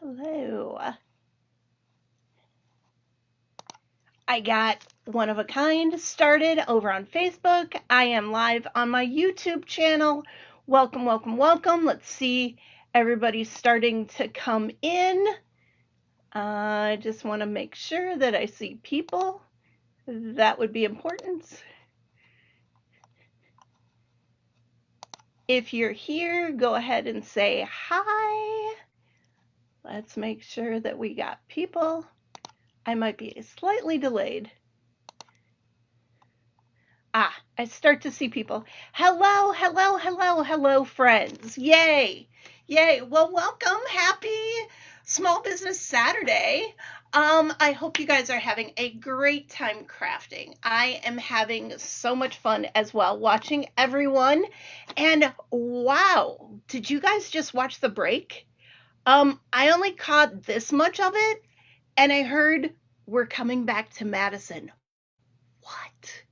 Hello. I got One of a Kind started over on Facebook. I am live on my YouTube channel. Welcome, welcome, welcome. Let's see, everybody's starting to come in. I just want to make sure that I see people. That would be important. If you're here, go ahead and say hi. Let's make sure that we got people. I might be slightly delayed. I start to see people. Hello, hello, hello, hello, friends. Yay. Yay. Well, welcome. Happy Small Business Saturday. I hope you guys are having a great time crafting. I am having so much fun as well watching everyone. And wow, did you guys just watch the break? I only caught this much of it, and I heard we're coming back to Madison. What?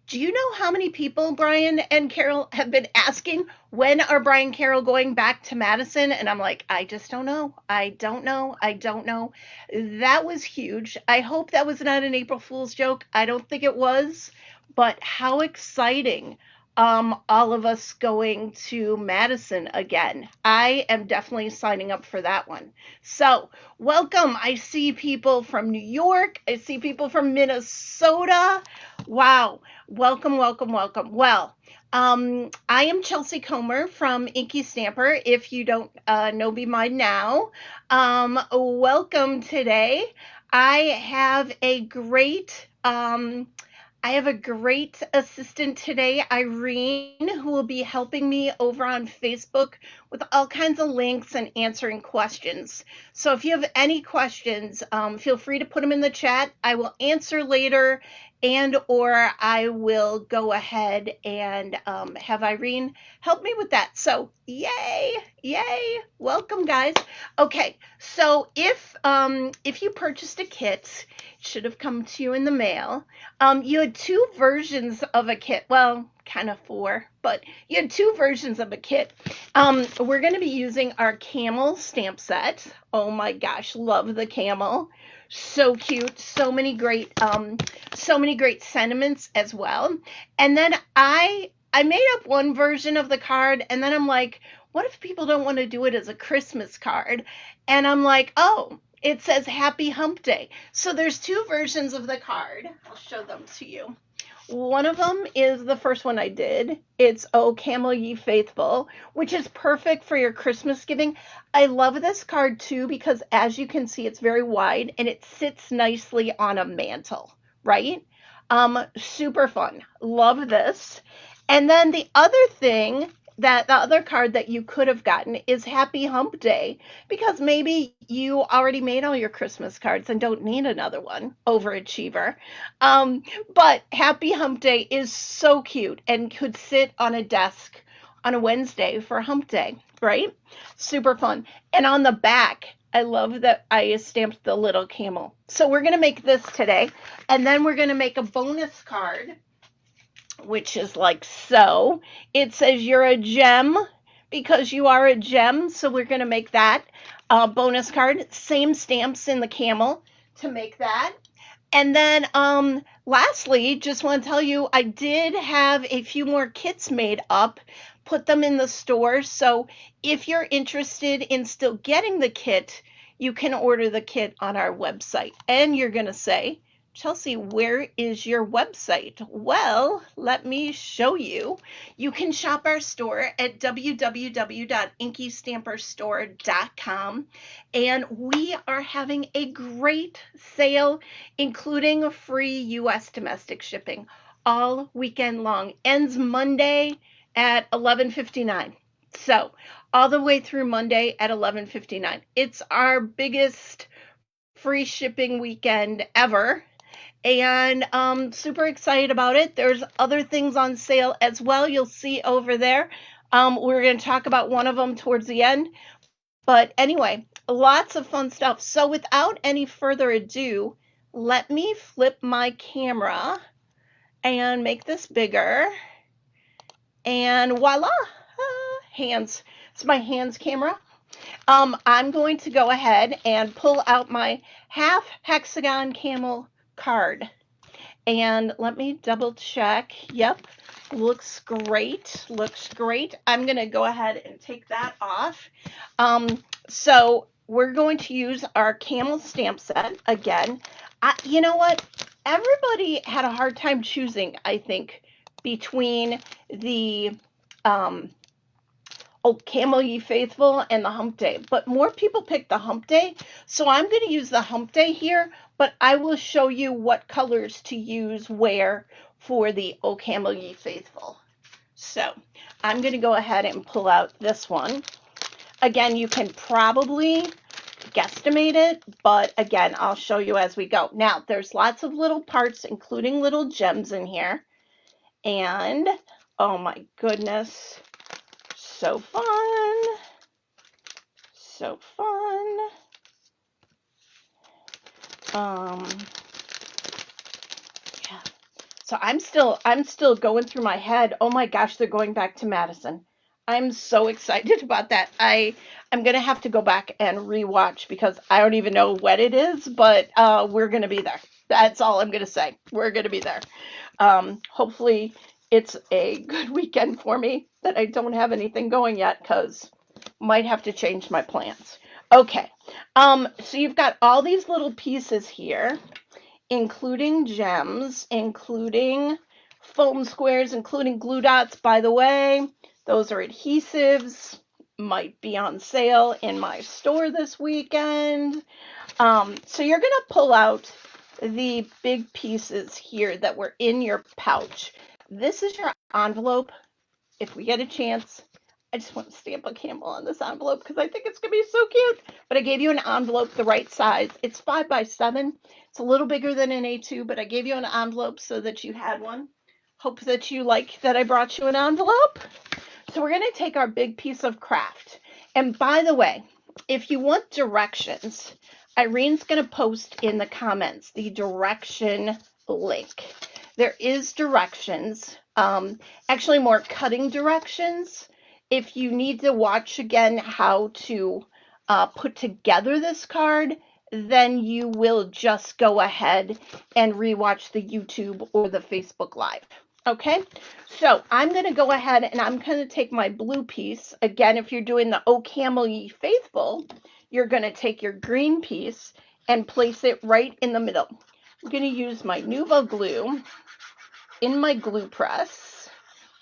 Do you know how many people Brian and Carol have been asking, when are Brian and Carol going back to Madison? And I'm like, I just don't know. I don't know. I don't know. That was huge. I hope that was not an April Fool's joke. I don't think it was, but how exciting. All of us going to Madison again. I am definitely signing up for that one. So, welcome. I see people from New York. I see people from Minnesota. Wow. Welcome, welcome, welcome. Well, I am Chelsea Comer from InkyStamper. If you don't know me by now, welcome today. I have a great assistant today, Irene, who will be helping me over on Facebook with all kinds of links and answering questions. So if you have any questions, feel free to put them in the chat. I will answer later, and or I will go ahead and have Irene help me with that. So yay, yay, welcome guys. Okay, so if you purchased a kit, it should have come to you in the mail. You had two versions of a kit. Well, kind of four, but you had two versions of a kit. We're going to be using our Camel stamp set. Oh my gosh, love the Camel. So cute. So many great sentiments as well. And then I made up one version of the card, and then I'm like, what if people don't want to do it as a Christmas card? And I'm like, oh, it says Happy Hump Day. So there's two versions of the card. I'll show them to you. One of them is the first one I did. It's "O Camel Ye Faithful," which is perfect for your Christmas giving. I love this card too because, as you can see, it's very wide and it sits nicely on a mantle, right? Super fun. Love this. And then the other card that you could have gotten is Happy Hump Day, because maybe you already made all your Christmas cards and don't need another one. Overachiever. But Happy Hump Day is so cute and could sit on a desk on a Wednesday for Hump Day, right? Super fun. And on the back, I love that I stamped the little camel. So we're going to make this today, and then we're going to make a bonus card, which is like so. It says you're a gem because you are a gem. So we're going to make that bonus card. Same stamps in the camel to make that. And then lastly, just want to tell you, I did have a few more kits made up, put them in the store. So if you're interested in still getting the kit, you can order the kit on our website. And you're going to say, Chelsea, where is your website? Well, let me show you. You can shop our store at www.inkystamperstore.com, and we are having a great sale, including free U.S. domestic shipping all weekend long. Ends Monday at 11:59. So all the way through Monday at 11:59. It's our biggest free shipping weekend ever, and super excited about it. There's other things on sale as well. You'll see over there. We're going to talk about one of them towards the end. But anyway, lots of fun stuff. So without any further ado, let me flip my camera and make this bigger. And voila, hands. It's my hands camera. I'm going to go ahead and pull out my half hexagon camel card. And let me double check. Yep, looks great. Looks great. I'm going to go ahead and take that off. So we're going to use our Camel stamp set again. You know what? Everybody had a hard time choosing, I think, between the Camel Ye Faithful and the Hump Day, but more people picked the Hump Day, so I'm going to use the Hump Day here, but I will show you what colors to use where for the O Camel Ye Faithful. So I'm going to go ahead and pull out this one. Again, you can probably guesstimate it, but again, I'll show you as we go. Now, there's lots of little parts, including little gems in here, and oh my goodness, so fun. So fun. Yeah. So I'm still going through my head. Oh my gosh, they're going back to Madison. I'm so excited about that. I'm gonna have to go back and rewatch because I don't even know what it is, but we're gonna be there. That's all I'm gonna say. We're gonna be there. Hopefully it's a good weekend for me that I don't have anything going yet, because might have to change my plans. Okay, so you've got all these little pieces here, including gems, including foam squares, including glue dots. By the way, those are adhesives, might be on sale in my store this weekend. So you're gonna pull out the big pieces here that were in your pouch. This is your envelope. If we get a chance, I just want to stamp a camel on this envelope because I think it's going to be so cute. But I gave you an envelope the right size. It's 5x7. It's a little bigger than an A2, but I gave you an envelope so that you had one. Hope that you like that I brought you an envelope. So we're going to take our big piece of craft. And by the way, if you want directions, Irene's going to post in the comments the direction link. There is directions, actually more cutting directions. If you need to watch again how to put together this card, then you will just go ahead and rewatch the YouTube or the Facebook Live. Okay, so I'm going to go ahead and I'm going to take my blue piece. Again, if you're doing the O Camel Ye Faithful, you're going to take your green piece and place it right in the middle. I'm going to use my Nuvo glue in my glue press,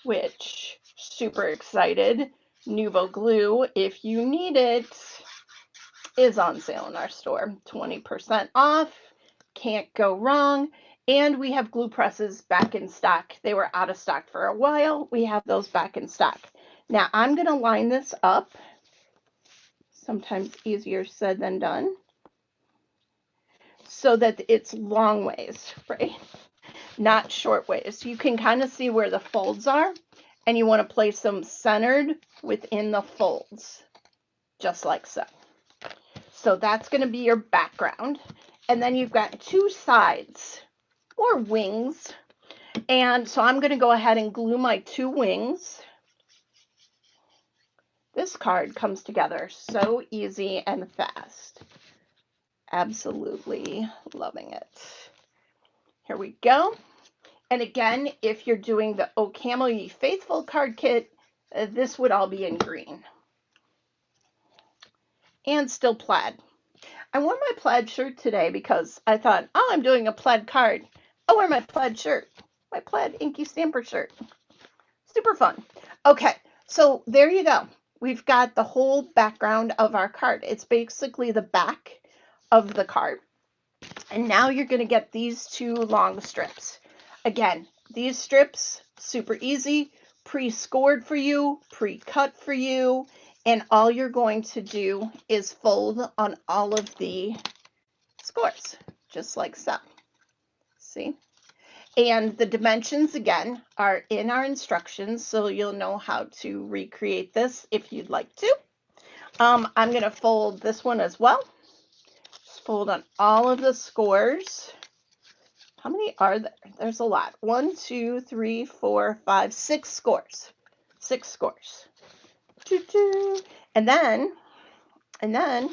which, super excited, Nuvo glue, if you need it, is on sale in our store. 20% off, can't go wrong. And we have glue presses back in stock. They were out of stock for a while. We have those back in stock. Now I'm going to line this up. Sometimes easier said than done. So that it's long ways, right? Not short ways. You can kind of see where the folds are, and you want to place them centered within the folds, just like so. So that's going to be your background. And then you've got two sides or wings. And so I'm going to go ahead and glue my two wings. This card comes together so easy and fast. Absolutely loving it. Here we go. And again, if you're doing the O Camel Ye Faithful card kit, this would all be in green. And still plaid. I wore my plaid shirt today because I thought, oh, I'm doing a plaid card. I'll wear my plaid shirt. My plaid InkyStamper shirt. Super fun. Okay, so there you go. We've got the whole background of our card. It's basically the back of the card. And now you're going to get these two long strips. Again, these strips, super easy, pre-scored for you, pre-cut for you, and all you're going to do is fold on all of the scores, just like so. See? And the dimensions, again, are in our instructions, so you'll know how to recreate this if you'd like to. I'm going to fold this one as well. Just fold on all of the scores. How many are there? There's a lot. 1, 2, 3, 4, 5, 6 scores. 6 scores. And then And then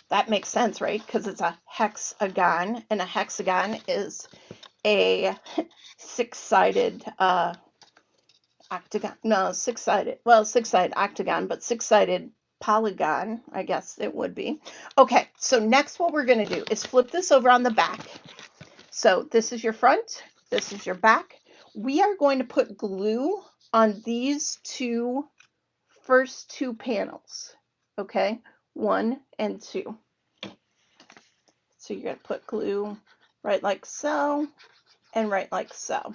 that makes sense, right? Because it's a hexagon, and a hexagon is a six-sided octagon. No, six-sided. Well, six-sided octagon, but six-sided polygon, I guess it would be. Okay, so next what we're going to do is flip this over on the back. So this is your front, this is your back. We are going to put glue on these first two panels, okay? 1 and 2. So you're going to put glue right like so and right like so.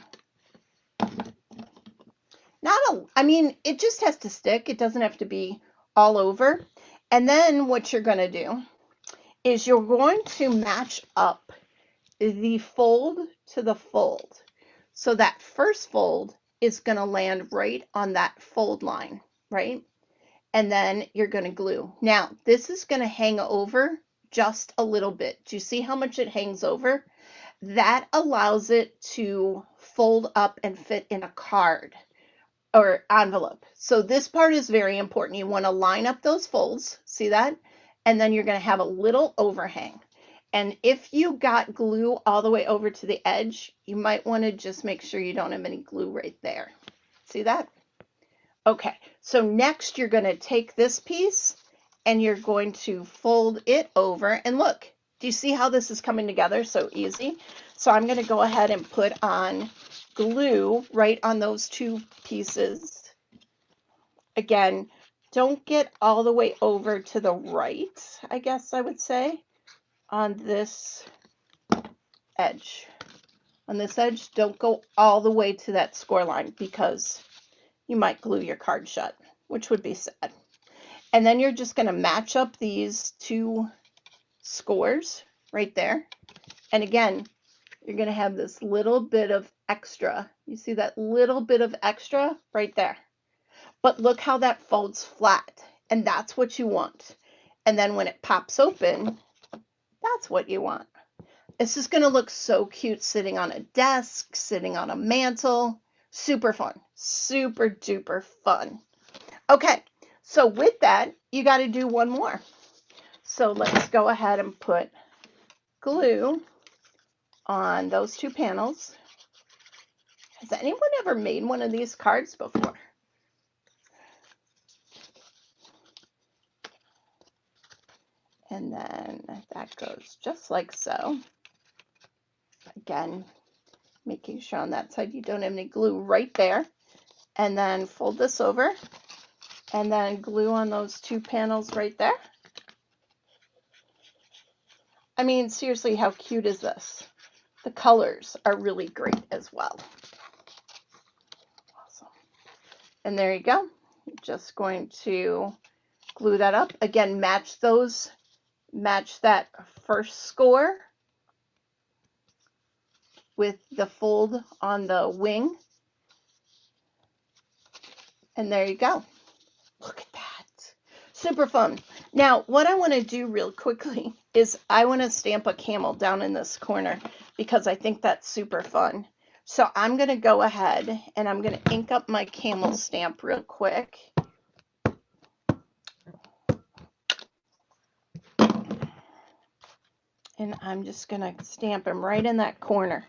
I mean, it just has to stick. It doesn't have to be all over. And then what you're going to do is you're going to match up the fold to the fold. So that first fold is going to land right on that fold line, right? And then you're going to glue. Now, this is going to hang over just a little bit. Do you see how much it hangs over? That allows it to fold up and fit in a card or envelope. So this part is very important. You want to line up those folds, see that? And then you're going to have a little overhang. And if you got glue all the way over to the edge, you might want to just make sure you don't have any glue right there. See that? Okay, so next you're going to take this piece and you're going to fold it over. And look, do you see how this is coming together so easy? So I'm going to go ahead and put on glue right on those two pieces. Again, don't get all the way over to the right, I guess I would say, on this edge. On this edge, don't go all the way to that score line because you might glue your card shut, which would be sad. And then you're just going to match up these two scores right there. And again, you're going to have this little bit of extra. You see that little bit of extra right there. But look how that folds flat. And that's what you want. And then when it pops open, that's what you want. It's just going to look so cute sitting on a desk, sitting on a mantle. Super fun. Super duper fun. Okay, so with that, you got to do one more. So let's go ahead and put glue on those two panels. Has anyone ever made one of these cards before? And then that goes just like so. Again, making sure on that side you don't have any glue right there. And then fold this over and then glue on those two panels right there. I mean, seriously, how cute is this? The colors are really great as well. Awesome. And there you go. You're just going to glue that up. Again, match that first score with the fold on the wing. And there you go. Look at that. Super fun. Now, what I want to do real quickly is I want to stamp a camel down in this corner because I think that's super fun. So I'm going to go ahead and I'm going to ink up my camel stamp real quick. And I'm just going to stamp him right in that corner.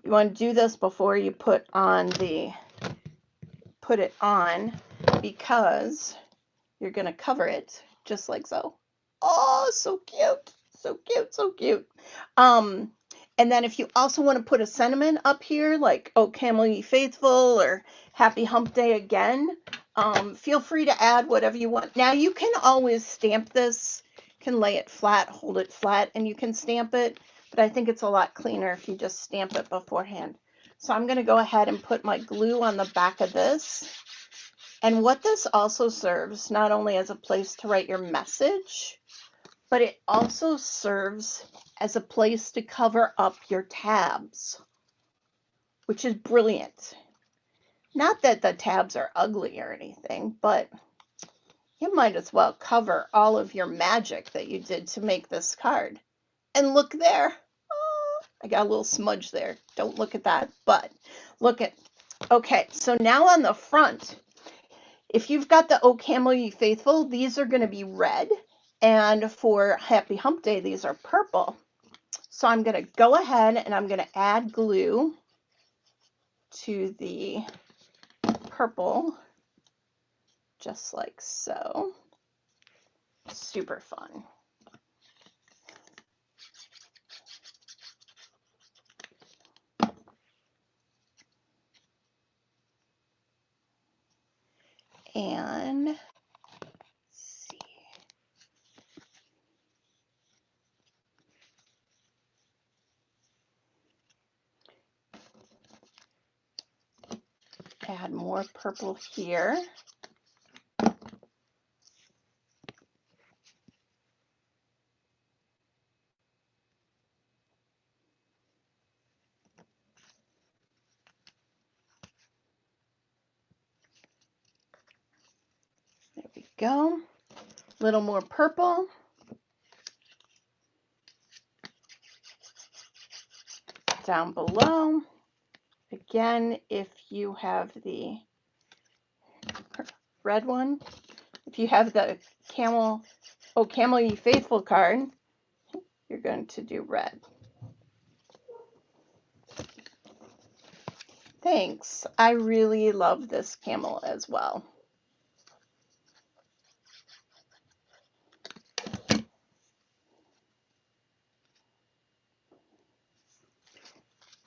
You want to do this before you put it on because you're going to cover it just like so. Oh, so cute. So cute, so cute. And then if you also want to put a sentiment up here, like, oh, Camel, ye faithful, or happy hump day again, feel free to add whatever you want. Now, you can always stamp this, can lay it flat, hold it flat, and you can stamp it, but I think it's a lot cleaner if you just stamp it beforehand. So I'm going to go ahead and put my glue on the back of this. And what this also serves, not only as a place to write your message, but it also serves as a place to cover up your tabs, which is brilliant. Not that the tabs are ugly or anything, but you might as well cover all of your magic that you did to make this card. And look there. Oh, I got a little smudge there. Don't look at that, but look at. Okay, so now on the front, If you've got the O Camel Ye Faithful, these are going to be red. And for Happy Hump Day, these are purple. So I'm going to go ahead and I'm going to add glue to the purple, just like so. Super fun. And let's see. Add more purple here. There we go. A little more purple. Down below. Again, if you have the red one, if you have the Camel, O Camel Ye Faithful card, you're going to do red. Thanks. I really love this camel as well.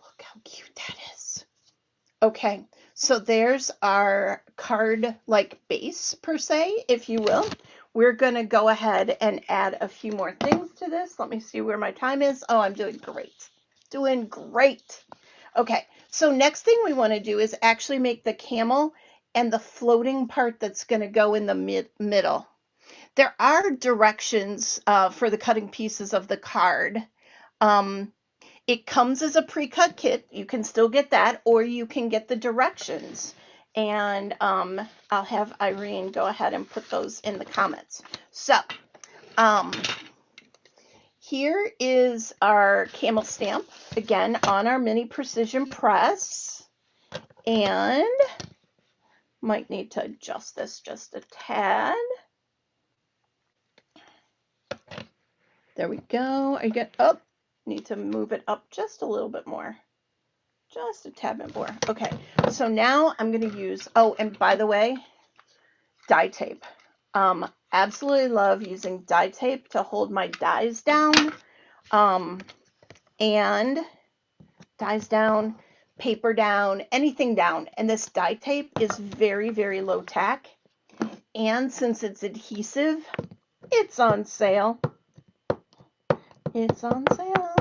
Look how cute that is. Okay, so there's our card like base per se, if you will. We're going to go ahead and add a few more things to this. Let me see where my time is. Oh, I'm doing great. Doing great. Okay, so next thing we want to do is actually make the camel and the floating part that's going to go in the middle. There are directions for the cutting pieces of the card. It comes as a pre-cut kit. You can still get that, or you can get the directions. And I'll have Irene go ahead and put those in the comments. So here is our camel stamp, again, on our mini precision press. And might need to adjust this just a tad. There we go. I get up. Need to move it up just a little bit more. Just a tad bit more. Okay, so now I'm going to use, oh, and by the way, die tape. Absolutely love using die tape to hold my dies down. And dies down, paper down, anything down. And this die tape is very, very low tack. And since it's adhesive, it's on sale. It's on sale.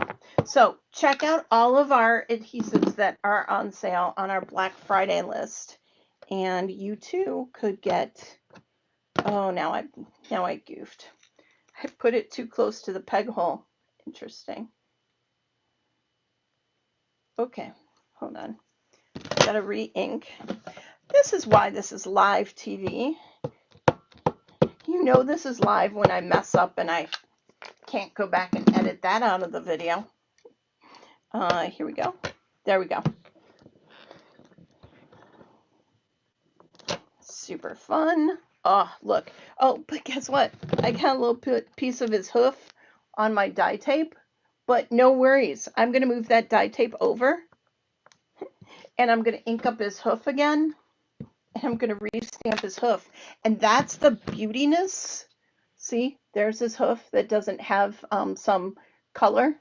So check out all of our adhesives that are on sale on our Black Friday list. And you too could get, oh, now I goofed. I put it too close to the peg hole. Interesting. Okay, hold on. Gotta re-ink. This is why this is live TV. You know this is live when I mess up and I can't go back and edit that out of the video. Here we go. There we go. Super fun. Oh, look. Oh, but guess what? I got a little piece of his hoof on my die tape, but no worries. I'm going to move that die tape over, and I'm going to ink up his hoof again, and I'm going to re-stamp his hoof. And that's the beautiness. See, there's his hoof that doesn't have some color.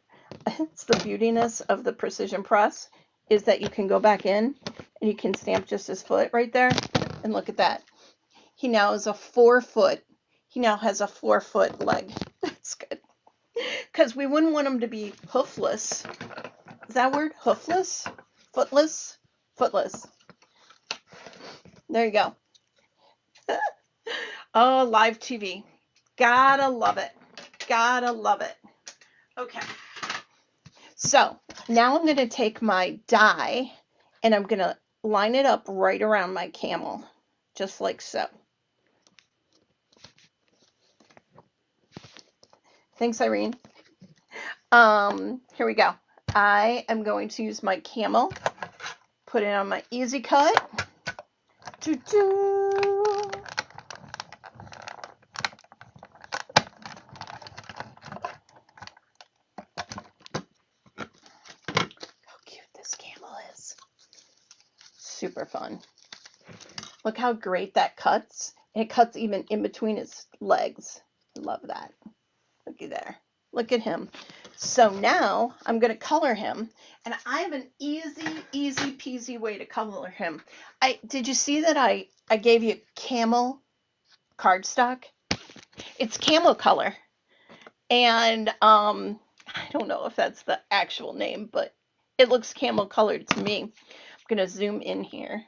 It's the beautiness of the precision press, is that you can go back in and you can stamp just his foot right there. And look at that. He now is a 4-foot. He now has a 4-foot leg. That's good. Because we wouldn't want him to be hoofless. Is that a word? Hoofless? Footless? Footless. There you go. Oh, live TV. Gotta love it. Gotta love it. Okay. So now I'm going to take my die and I'm going to line it up right around my camel, just like so. Thanks, Irene. Here we go. I am going to use my camel, put it on my easy cut. Doo-doo. super fun. Look how great that cuts. It cuts even in between his legs. I love that. Looky there. Look at him. So now I'm going to color him, and I have an easy peasy way to color him. Did you see that I gave you Camel cardstock? It's camel color, and I don't know if that's the actual name, but it looks camel colored to me. I'm going to zoom in here.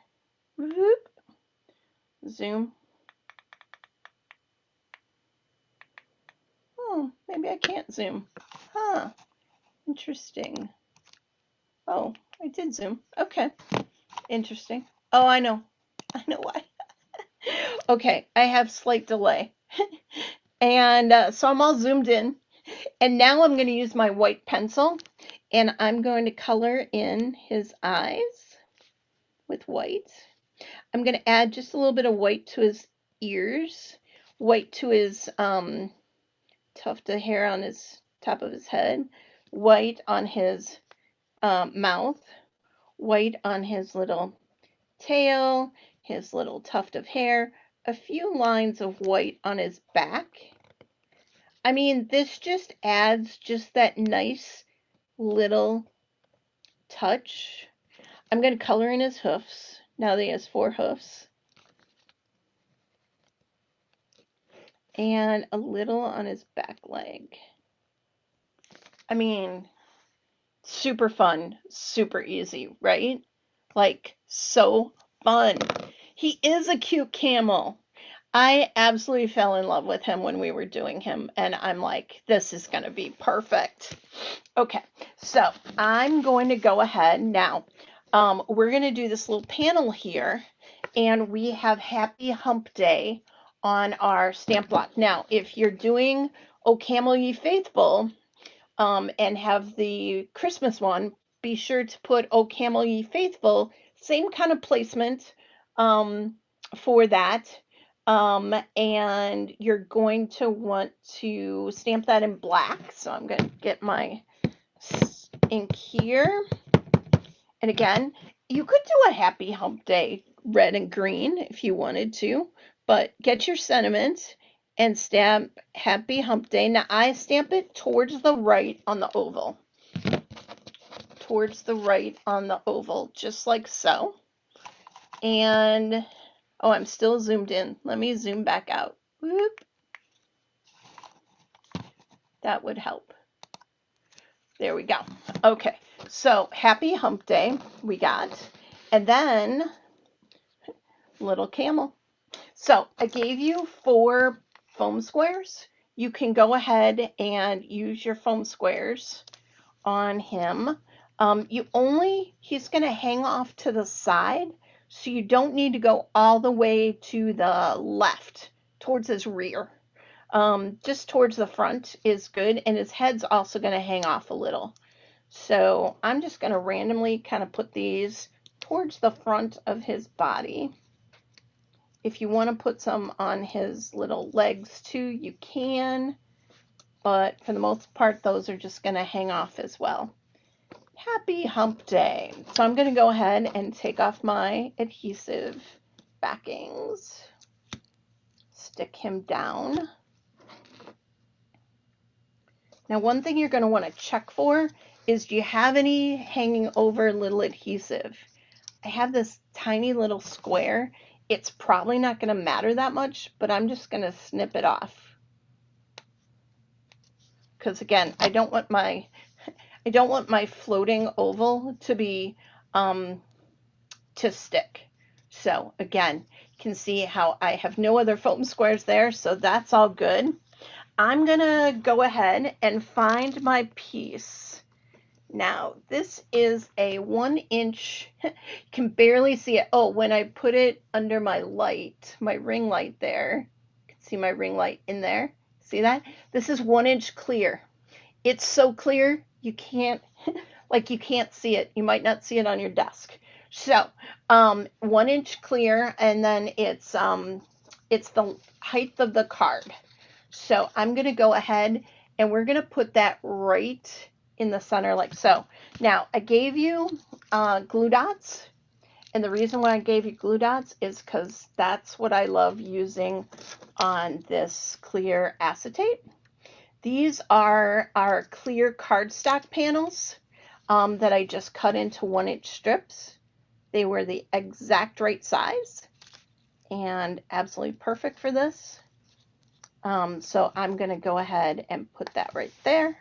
Whoop. Zoom. Oh, maybe I can't zoom. Huh. Interesting. Oh, I did zoom. Okay. Interesting. Oh, I know. I know why. Okay, I have slight delay. And so I'm all zoomed in. And now I'm going to use my white pencil. And I'm going to color in his eyes with white. I'm going to add just a little bit of white to his ears. White to his tuft of hair on his top of his head. White on his mouth. White on his little tail, his little tuft of hair, a few lines of white on his back. I mean, this just adds just that nice little touch. I'm going to color in his hoofs, now that he has 4 hoofs. And a little on his back leg. I mean, super fun, super easy, right? Like, so fun. He is a cute camel. I absolutely fell in love with him when we were doing him, and I'm like, this is going to be perfect. Okay, so I'm going to go ahead now. We're going to do this little panel here, and we have Happy Hump Day on our stamp block. Now, if you're doing O Camel Ye Faithful and have the Christmas one, be sure to put O Camel Ye Faithful, same kind of placement for that. And you're going to want to stamp that in black. So I'm going to get my ink here. And again, you could do a Happy Hump Day red and green if you wanted to, but get your sentiment and stamp Happy Hump Day. Now I stamp it towards the right on the oval. Towards the right on the oval, just like so. And oh, I'm still zoomed in. Let me zoom back out. Whoop. That would help. There we go. Okay, so Happy Hump Day we got. And then little camel. So I gave you 4 foam squares. You can go ahead and use your foam squares on him. He's going to hang off to the side, so you don't need to go all the way to the left towards his rear. Just towards the front is good, and his head's also going to hang off a little. So I'm just going to randomly kind of put these towards the front of his body. If you want to put some on his little legs too, you can, but for the most part, those are just going to hang off as well. Happy Hump Day. So I'm going to go ahead and take off my adhesive backings, stick him down. Now, one thing you're going to want to check for is, do you have any hanging over little adhesive? I have this tiny little square. It's probably not going to matter that much, but I'm just going to snip it off. Because again, I don't want my floating oval to be to stick. So again, you can see how I have no other foam squares there, so that's all good. I'm gonna go ahead and find my piece. Now, this is a 1-inch, you can barely see it. Oh, when I put it under my light, my ring light there, you can see my ring light in there. See that? This is 1-inch clear. It's so clear, you can't, you can't see it. You might not see it on your desk. So, 1-inch clear, and then it's the height of the card. So I'm going to go ahead and we're going to put that right in the center like so. Now, I gave you glue dots, And the reason why I gave you glue dots is because that's what I love using on this clear acetate. These are our clear cardstock panels that I just cut into 1-inch strips. They were the exact right size and absolutely perfect for this. So I'm going to go ahead and put that right there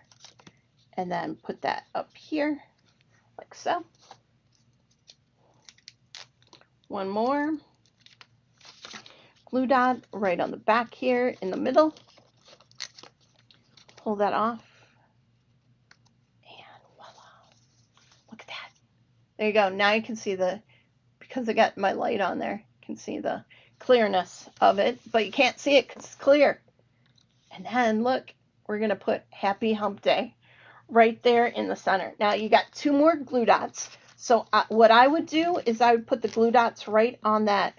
and then put that up here like so. One more. Glue dot right on the back here in the middle. Pull that off. And voila. Look at that. There you go. Now you can see because I got my light on there, you can see the clearness of it, but you can't see it because it's clear. And then look, we're going to put Happy Hump Day right there in the center. Now you got 2 more glue dots. So what I would do is I would put the glue dots right on that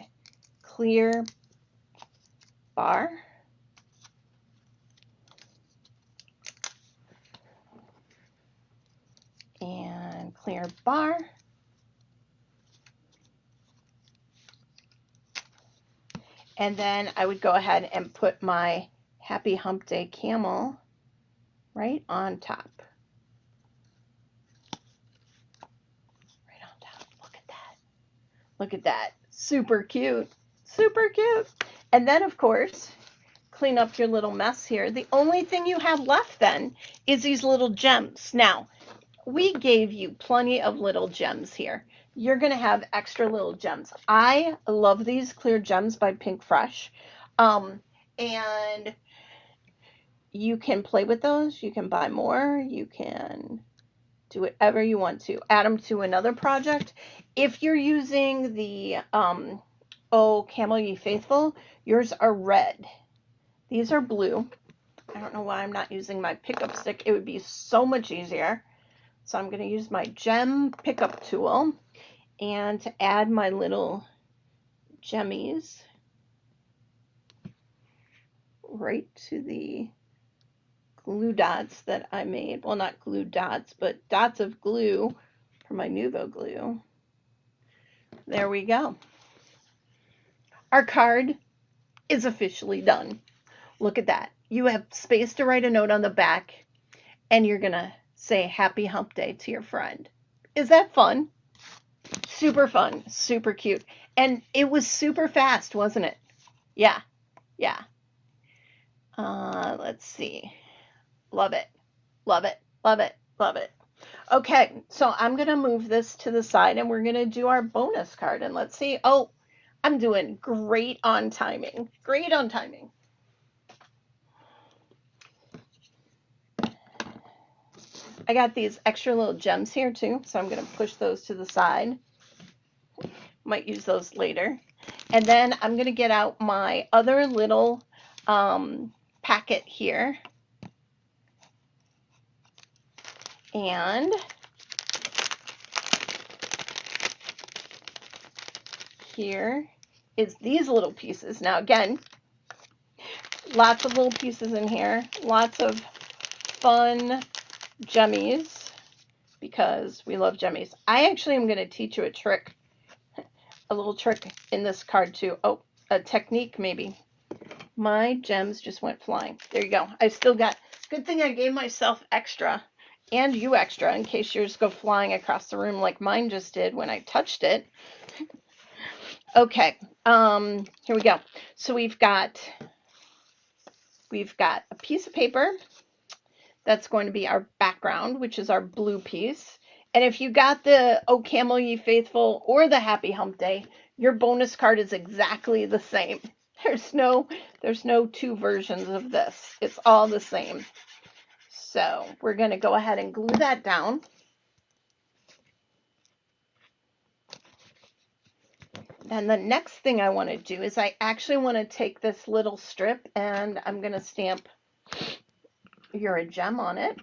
clear bar. And clear bar. And then I would go ahead and put my Happy Hump Day Camel right on top. Right on top. Look at that. Look at that. Super cute. Super cute. And then, of course, clean up your little mess here. The only thing you have left then is these little gems. Now, we gave you plenty of little gems here. You're going to have extra little gems. I love these clear gems by Pink Fresh. And you can play with those. You can buy more. You can do whatever you want to. Add them to another project. If you're using the Camel Ye Faithful, yours are red. These are blue. I don't know why I'm not using my pickup stick. It would be so much easier. So I'm going to use my gem pickup tool and to add my little gemmies right to the glue dots that I made. Well, not glue dots, but dots of glue for my Nuvo glue. There we go. Our card is officially done. Look at that. You have space to write a note on the back, and you're going to say Happy Hump Day to your friend. Is that fun? Super fun, super cute. And it was super fast, wasn't it? Yeah, yeah. Let's see. Love it, love it, love it, love it. Okay, so I'm going to move this to the side, and we're going to do our bonus card. And let's see. Oh, I'm doing great on timing. Great on timing. I got these extra little gems here too, so I'm going to push those to the side. Might use those later. And then I'm going to get out my other little packet here. And here is these little pieces. Now again, lots of little pieces in here. Lots of fun jemmies because we love jemmies. I actually am going to teach you a trick. A little trick in this card too. Oh, a technique maybe. My gems just went flying. There you go. I still got, good thing I gave myself extra and you extra in case yours go flying across the room like mine just did when I touched it. Okay, here we go. So we've got a piece of paper that's going to be our background, which is our blue piece. And if you got the O Camel Ye Faithful or the Happy Hump Day, your bonus card is exactly the same. There's no 2 versions of this. It's all the same. So we're going to go ahead and glue that down. And the next thing I want to do is I actually want to take this little strip and I'm going to stamp You're a Gem on it.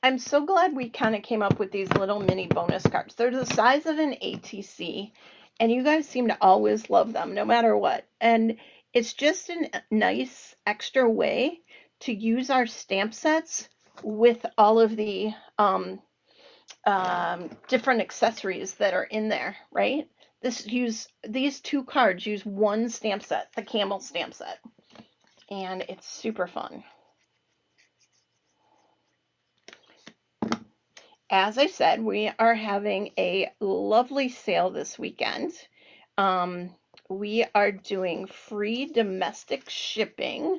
I'm so glad we kind of came up with these little mini bonus cards. They're the size of an ATC, and you guys seem to always love them, no matter what. And it's just a nice extra way to use our stamp sets with all of the different accessories that are in there, right? These two cards use one stamp set, the Camel stamp set, and it's super fun. As I said, we are having a lovely sale this weekend. We are doing free domestic shipping.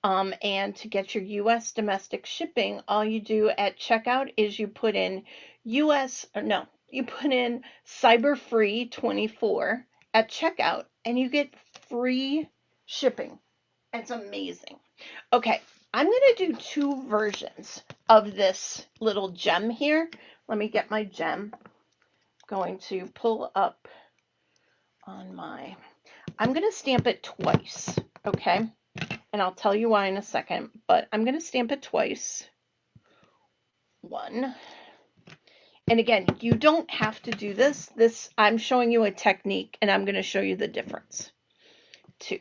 And to get your U.S. domestic shipping, all you do at checkout is you put in you put in cyberfree24 at checkout and you get free shipping. It's amazing. Okay, I'm going to do two versions of this little gem here. Let me get my gem. I'm going to pull up on my, I'm going to stamp it twice, okay? And I'll tell you why in a second, but I'm going to stamp it twice. One. And again, you don't have to do this. I'm showing you a technique, and I'm going to show you the difference. Two.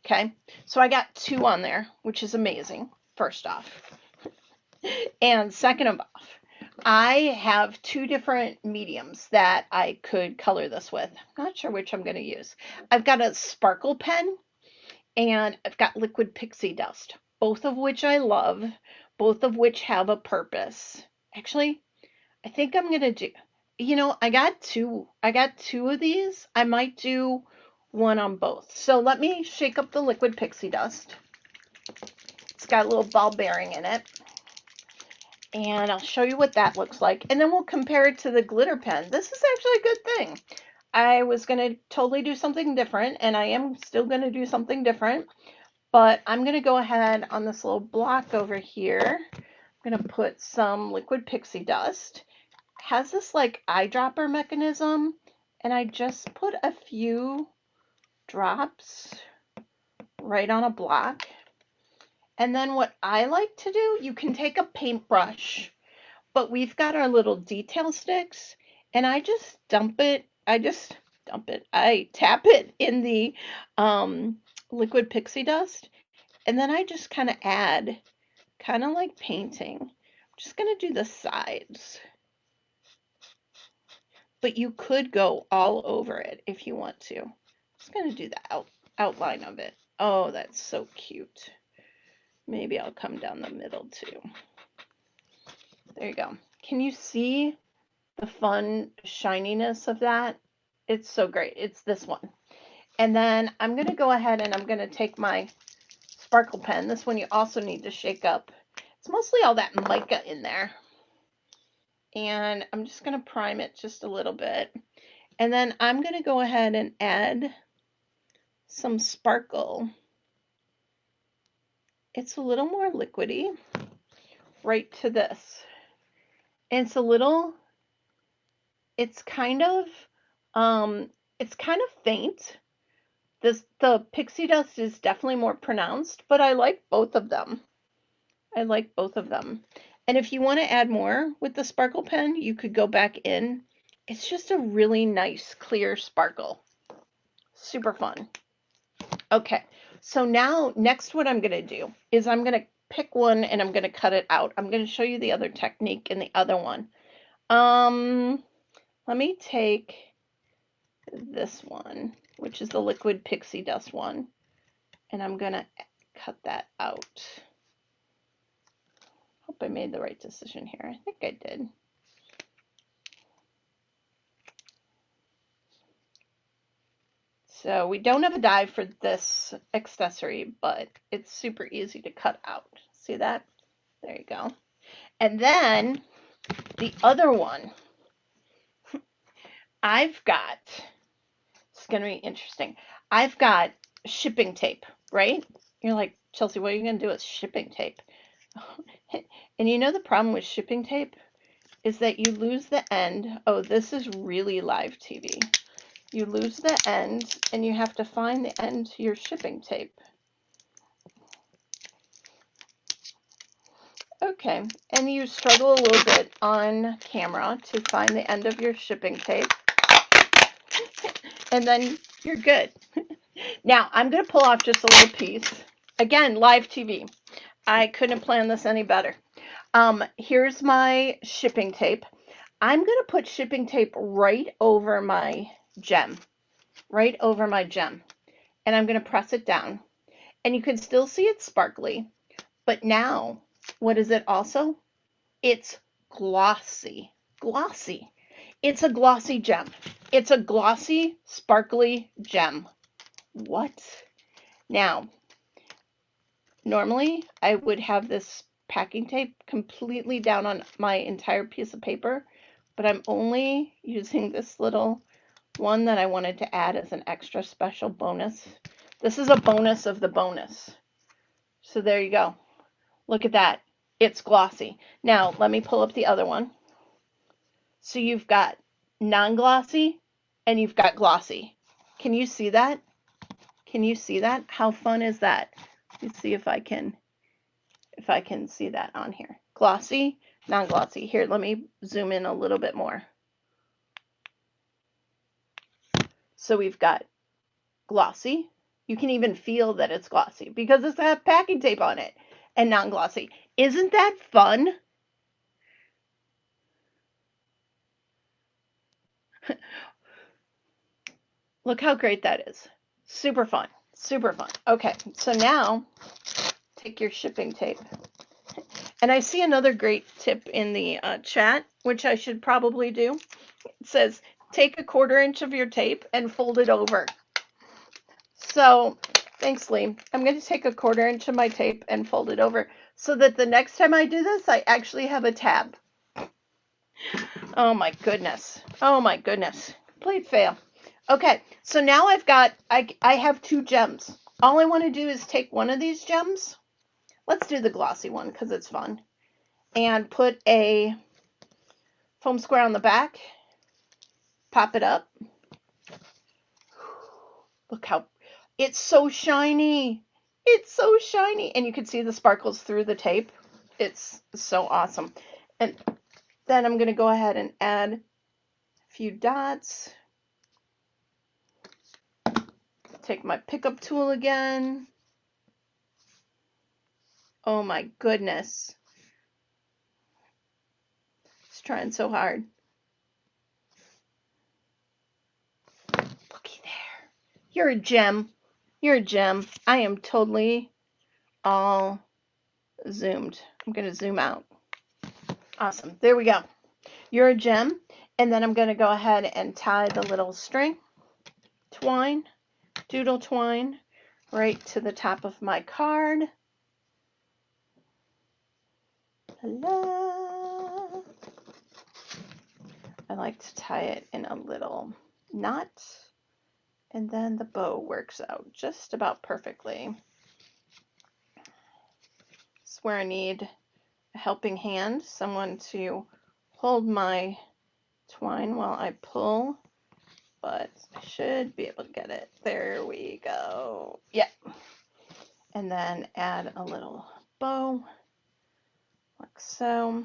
Okay, so I got two on there, which is amazing, first off. And second of all, I have two different mediums that I could color this with. I'm not sure which I'm going to use. I've got a sparkle pen, and I've got liquid pixie dust, both of which I love, both of which have a purpose. Actually, I think I'm going to do, I got two of these. I might do one on both. So let me shake up the liquid pixie dust. It's got a little ball bearing in it. And I'll show you what that looks like. And then we'll compare it to the glitter pen. This is actually a good thing. I was going to totally do something different, and I am still going to do something different. But I'm going to go ahead on this little block over here. I'm going to put some liquid pixie dust. It has this like eyedropper mechanism, and I just put a few drops right on a block. And then what I like to do, you can take a paintbrush, but we've got our little detail sticks, and I just dump it. I tap it in the liquid pixie dust, and then I just kind of add, kind of like painting. I'm just going to do the sides. But you could go all over it if you want to. I'm just going to do the outline of it. Oh, that's so cute. Maybe I'll come down the middle too. There you go. Can you see the fun shininess of that? It's so great. It's this one. And then I'm going to go ahead and I'm going to take my sparkle pen. This one you also need to shake up. It's mostly all that mica in there. And I'm just going to prime it just a little bit. And then I'm going to go ahead and add some sparkle. It's a little more liquidy right to this. And it's kind of faint. The pixie dust is definitely more pronounced, but I like both of them. And if you want to add more with the sparkle pen, you could go back in. It's just a really nice, clear sparkle. Super fun. Okay, so now next what I'm going to do is I'm going to pick one and I'm going to cut it out. I'm going to show you the other technique in the other one. Let me take this one, which is the liquid pixie dust one, and I'm going to cut that out. Hope I made the right decision here. I think I did. So we don't have a die for this accessory, but it's super easy to cut out. See that? There you go. And then the other one, it's going to be interesting. I've got shipping tape, right? You're like, Chelsea, what are you going to do with shipping tape? And you know the problem with shipping tape is that you lose the end. Oh, this is really live TV. You lose the end, and you have to find the end to your shipping tape. Okay, and you struggle a little bit on camera to find the end of your shipping tape. And then you're good. Now, I'm going to pull off just a little piece. Again, live TV. I couldn't have planned this any better. Here's my shipping tape. I'm going to put shipping tape right over my gem, right over my gem. And I'm going to press it down. And you can still see it's sparkly. But now, what is it also? It's glossy. Glossy. It's a glossy gem. It's a glossy, sparkly gem. What? Now, normally I would have this packing tape completely down on my entire piece of paper, but I'm only using this little one that I wanted to add as an extra special bonus. This is a bonus of the bonus. So there you go. Look at that. It's glossy. Now, let me pull up the other one. So you've got non-glossy and you've got glossy. Can you see that? Can you see that? How fun is that? Let's see if I can see that on here. Glossy, non-glossy. Here, let me zoom in a little bit more. So we've got glossy. You can even feel that it's glossy because it's got packing tape on it, and non-glossy. Isn't that fun? Look how great that is. Super fun. Super fun. Okay, so now take your shipping tape. And I see another great tip in the chat, which I should probably do. It says, take a 1/4 inch of your tape and fold it over. So, thanks, Lee. I'm going to take a 1/4 inch of my tape and fold it over so that the next time I do this, I actually have a tab. Oh my goodness. Oh my goodness. Complete fail. Okay, so now I have 2 gems. All I want to do is take one of these gems. Let's do the glossy one because it's fun. And put a foam square on the back. Pop it up. Look how, it's so shiny. It's so shiny. And you can see the sparkles through the tape. It's so awesome. And then I'm going to go ahead and add a few dots. Take my pickup tool again. Oh my goodness. It's trying so hard. Looky there. You're a gem. You're a gem. I am totally all zoomed. I'm going to zoom out. Awesome. There we go. You're a gem. And then I'm going to go ahead and tie the little string, twine, doodle twine, right to the top of my card. Hello. I like to tie it in a little knot, and then the bow works out just about perfectly. This is where I need a helping hand, someone to hold my twine while I pull, but I should be able to get it. There we go. Yeah. And then add a little bow, like so.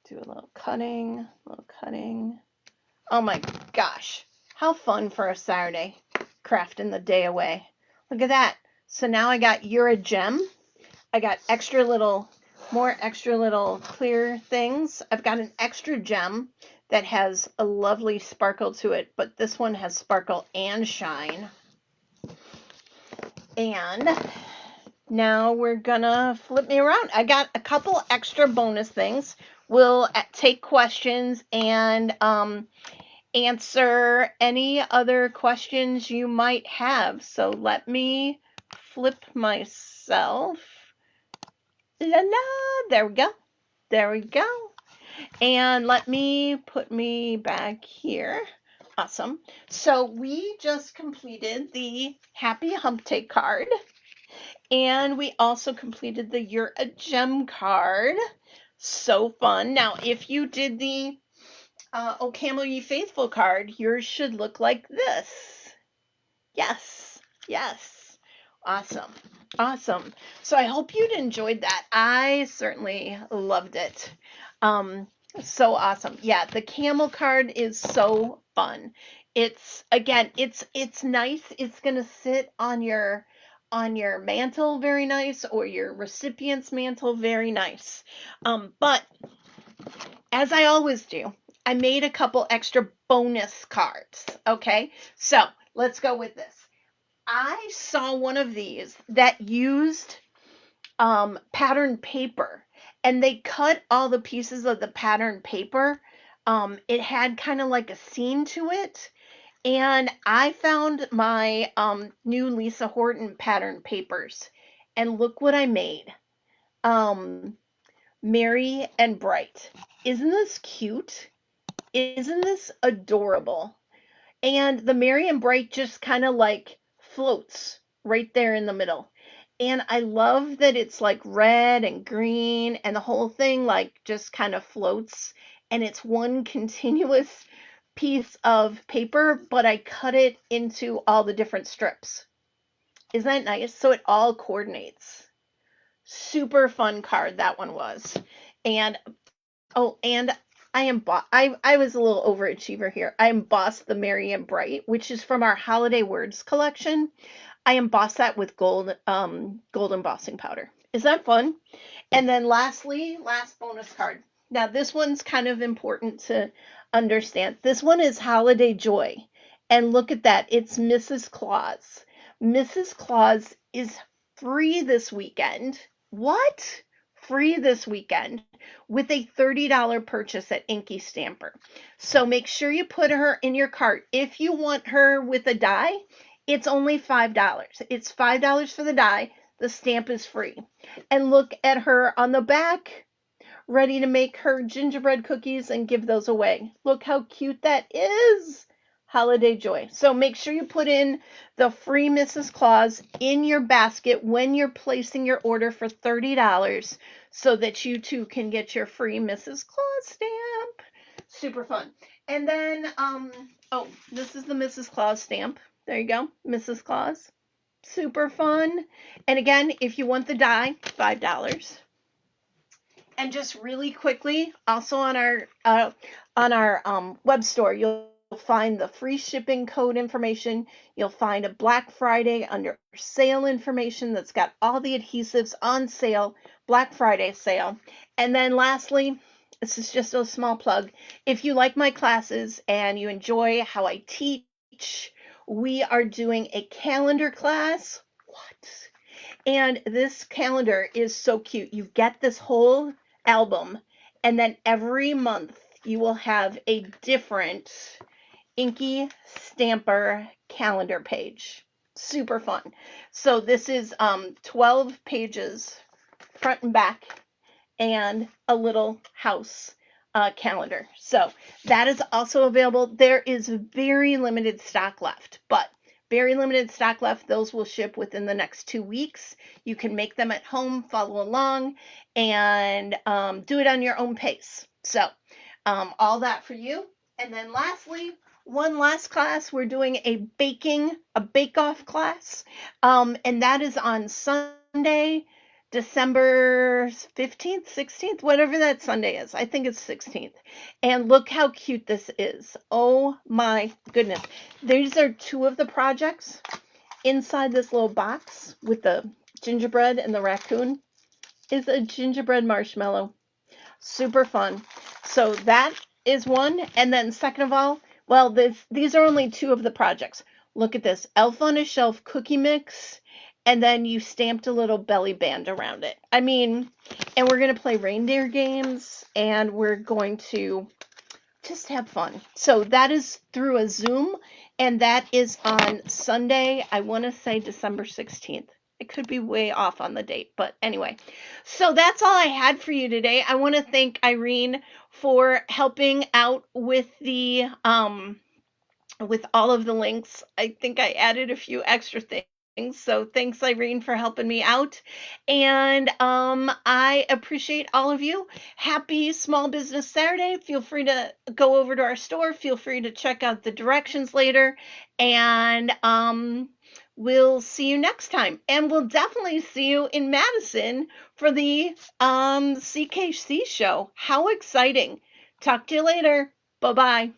Do a little cutting, Oh my gosh, how fun for a Saturday, crafting the day away. Look at that. So now I got You're a Gem. I got more extra little clear things. I've got an extra gem that has a lovely sparkle to it, but this one has sparkle and shine. And now we're gonna flip me around. I got a couple extra bonus things. We'll take questions and answer any other questions you might have. So let me flip myself. La la, there we go. There we go. And let me put me back here. Awesome. So we just completed the Happy Hump Day card. And we also completed the You're a Gem card. So fun. Now, if you did the O Camel Ye Faithful card, yours should look like this. Yes. Yes. Awesome. Awesome. So I hope you'd enjoyed that. I certainly loved it. So awesome. Yeah, the camel card is so fun. It's again, it's nice. It's gonna sit on your mantle very nice, or your recipient's mantle very nice. But as I always do, I made a couple extra bonus cards. Okay, so let's go with this. I saw one of these that used pattern paper, and they cut all the pieces of the pattern paper. It had kind of like a scene to it, and I found my new Lisa Horton pattern papers, and look what I made. Um, Merry and Bright. Isn't this cute? Isn't this adorable? And the Merry and Bright just kind of like floats right there in the middle. And I love that it's like red and green, and the whole thing like just kind of floats, and it's one continuous piece of paper, but I cut it into all the different strips. Isn't that nice? So it all coordinates. Super fun card that one was. And oh, and I was a little overachiever here. I embossed the Merry and Bright, which is from our Holiday Words collection. I embossed that with gold embossing powder. Is that fun? And then lastly, last bonus card. Now this one's kind of important to understand. This one is Holiday Joy. And look at that. It's Mrs. Claus. Mrs. Claus is free this weekend. What? Free this weekend with a $30 purchase at InkyStamper. So make sure you put her in your cart. If you want her with a die, it's only $5. It's $5 for the die. The stamp is free. And look at her on the back, ready to make her gingerbread cookies and give those away. Look how cute that is. Holiday Joy. So make sure you put in the free Mrs. Claus in your basket when you're placing your order for $30, so that you too can get your free Mrs. Claus stamp. Super fun. And then, oh, this is the Mrs. Claus stamp. There you go, Mrs. Claus. Super fun. And again, if you want the die, $5. And just really quickly, also on our web store, you'll find the free shipping code information. You'll find a Black Friday under sale information that's got all the adhesives on sale, Black Friday sale. And then lastly, this is just a small plug. If you like my classes and you enjoy how I teach, we are doing a calendar class. What? And this calendar is so cute. You get this whole album, and then every month you will have a different InkyStamper calendar page. Super fun. So this is 12 pages front and back, and a little house calendar. So that is also available. There is very limited stock left, but very limited stock left. Those will ship within the next 2 weeks. You can make them at home, follow along, and do it on your own pace. So all that for you. And then lastly, one last class. We're doing a bake-off class, and that is on Sunday, December 15th, 16th, whatever that Sunday is. I think it's 16th. And look how cute this is. Oh my goodness. These are two of the projects inside this little box with the gingerbread and the raccoon is a gingerbread marshmallow. Super fun. So that is one. And then second of all, well, these are only two of the projects. Look at this. Elf on a Shelf cookie mix. And then you stamped a little belly band around it. I mean, and we're going to play reindeer games, and we're going to just have fun. So that is through a Zoom, and that is on Sunday, I want to say December 16th. I could be way off on the date, but anyway. So that's all I had for you today. I want to thank Irene for helping out with the with all of the links. I think I added a few extra things. So thanks, Irene, for helping me out. And I appreciate all of you. Happy Small Business Saturday. Feel free to go over to our store. Feel free to check out the directions later. And we'll see you next time. And we'll definitely see you in Madison for the CKC show. How exciting. Talk to you later. Bye-bye.